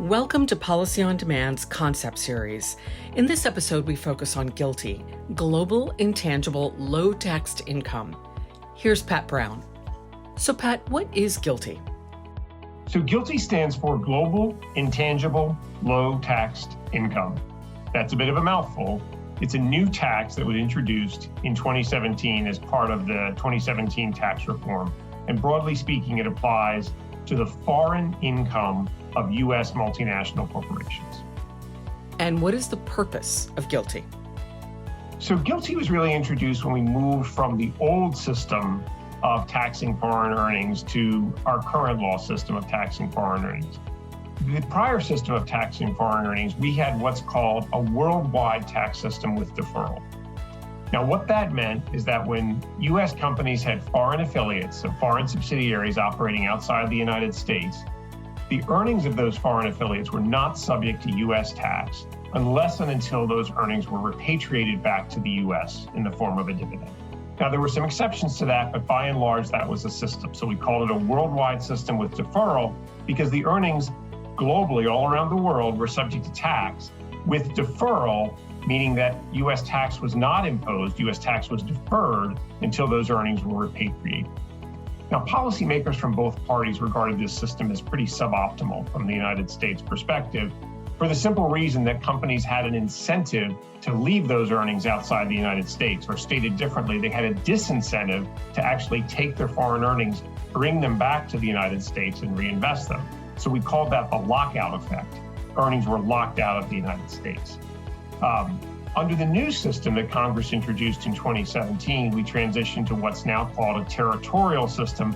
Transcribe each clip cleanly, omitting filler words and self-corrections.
Welcome to Policy on Demand's concept series. In this episode, we focus on GILTI, Global Intangible Low-Taxed Income. Here's Pat Brown. So Pat, what is GILTI? So GILTI stands for Global Intangible Low-Taxed Income. That's a bit of a mouthful. It's a new tax that was introduced in 2017 as part of the 2017 tax reform. And broadly speaking, it applies to the foreign income of U.S. multinational corporations. And what is the purpose of GILTI? So GILTI was really introduced when we moved from the old system of taxing foreign earnings to our current law system of taxing foreign earnings. The prior system of taxing foreign earnings, we had what's called a worldwide tax system with deferral. Now, what that meant is that when U.S. companies had foreign affiliates, so foreign subsidiaries operating outside of the United States, the earnings of those foreign affiliates were not subject to U.S. tax unless and until those earnings were repatriated back to the U.S. in the form of a dividend. Now, there were some exceptions to that, but by and large, that was the system. So we called it a worldwide system with deferral because the earnings globally, all around the world, were subject to tax, with deferral, meaning that U.S. tax was not imposed, U.S. tax was deferred until those earnings were repatriated. Now, policymakers from both parties regarded this system as pretty suboptimal from the United States perspective, for the simple reason that companies had an incentive to leave those earnings outside the United States, or stated differently, they had a disincentive to actually take their foreign earnings, bring them back to the United States and reinvest them. So we called that the lockout effect. Earnings were locked out of the United States. Under the new system that Congress introduced in 2017, we transitioned to what's now called a territorial system,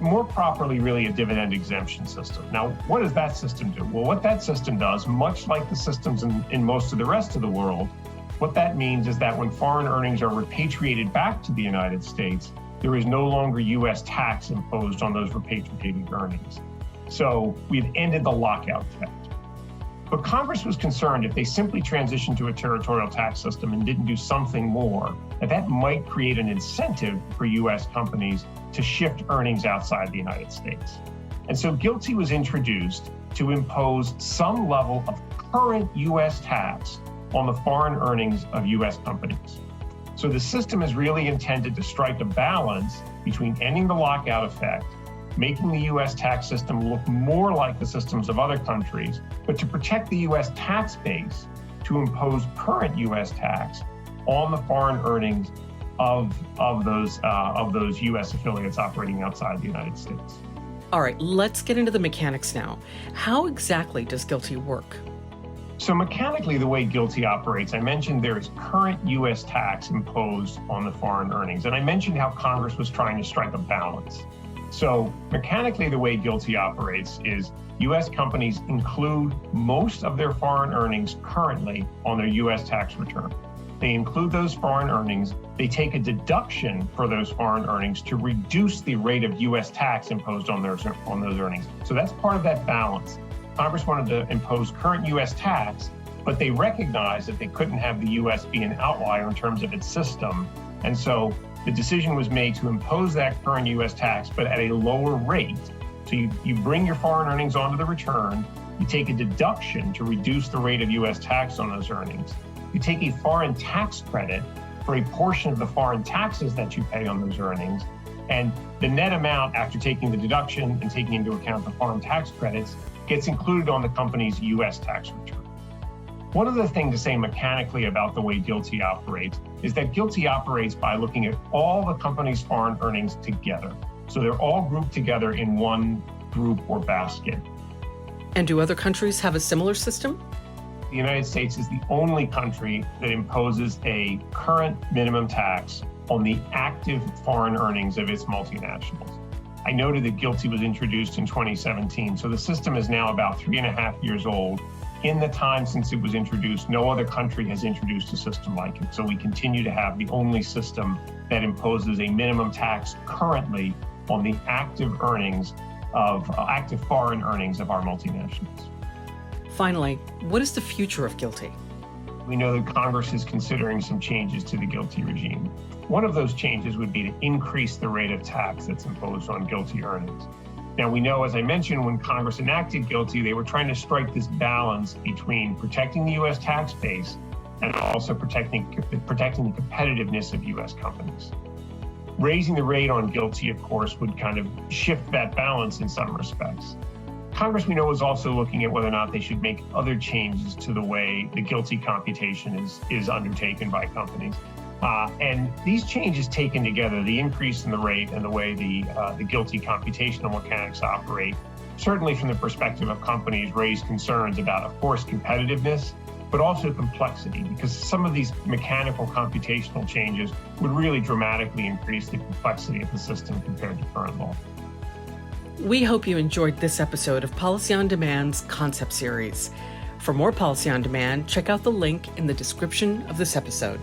more properly really a dividend exemption system. Now, what does that system do? Well, what that system does, much like the systems in most of the rest of the world, what that means is that when foreign earnings are repatriated back to the United States, there is no longer U.S. tax imposed on those repatriated earnings. So we've ended the lockout effect. But Congress was concerned if they simply transitioned to a territorial tax system and didn't do something more, that might create an incentive for U.S. companies to shift earnings outside the United States. And so GILTI was introduced to impose some level of current U.S. tax on the foreign earnings of U.S. companies. So the system is really intended to strike a balance between ending the lockout effect, making the U.S. tax system look more like the systems of other countries, but to protect the U.S. tax base to impose current U.S. tax on the foreign earnings of those U.S. affiliates operating outside the United States. All right, let's get into the mechanics now. How exactly does GILTI work? So mechanically, the way GILTI operates, I mentioned there is current U.S. tax imposed on the foreign earnings, and I mentioned how Congress was trying to strike a balance. So mechanically, the way GILTI operates is U.S. companies include most of their foreign earnings currently on their U.S. tax return. They include those foreign earnings. They take a deduction for those foreign earnings to reduce the rate of U.S. tax imposed on those earnings. So that's part of that balance. Congress wanted to impose current U.S. tax, but they recognized that they couldn't have the U.S. be an outlier in terms of its system. And so the decision was made to impose that current U.S. tax, but at a lower rate. So you bring your foreign earnings onto the return, you take a deduction to reduce the rate of U.S. tax on those earnings. You take a foreign tax credit for a portion of the foreign taxes that you pay on those earnings, and the net amount after taking the deduction and taking into account the foreign tax credits gets included on the company's U.S. tax return. One other thing to say mechanically about the way GILTI operates is that GILTI operates by looking at all the company's foreign earnings together. So they're all grouped together in one group or basket. And do other countries have a similar system? The United States is the only country that imposes a current minimum tax on the active foreign earnings of its multinationals. I noted that GILTI was introduced in 2017, so the system is now about 3.5 years old. In the time since it was introduced, no other country has introduced a system like it. So we continue to have the only system that imposes a minimum tax currently on the active foreign earnings of our multinationals. Finally, what is the future of GILTI? We know that Congress is considering some changes to the GILTI regime. One of those changes would be to increase the rate of tax that's imposed on GILTI earnings. Now, we know, as I mentioned, when Congress enacted GILTI, they were trying to strike this balance between protecting the U.S. tax base and also protecting the competitiveness of U.S. companies. Raising the rate on GILTI, of course, would kind of shift that balance in some respects. Congress, we know, is also looking at whether or not they should make other changes to the way the GILTI computation is undertaken by companies. And these changes taken together, the increase in the rate and the way the GILTI computational mechanics operate, certainly from the perspective of companies, raise concerns about, of course, competitiveness, but also complexity, because some of these mechanical computational changes would really dramatically increase the complexity of the system compared to current law. We hope you enjoyed this episode of Policy on Demand's Concept Series. For more Policy on Demand, check out the link in the description of this episode.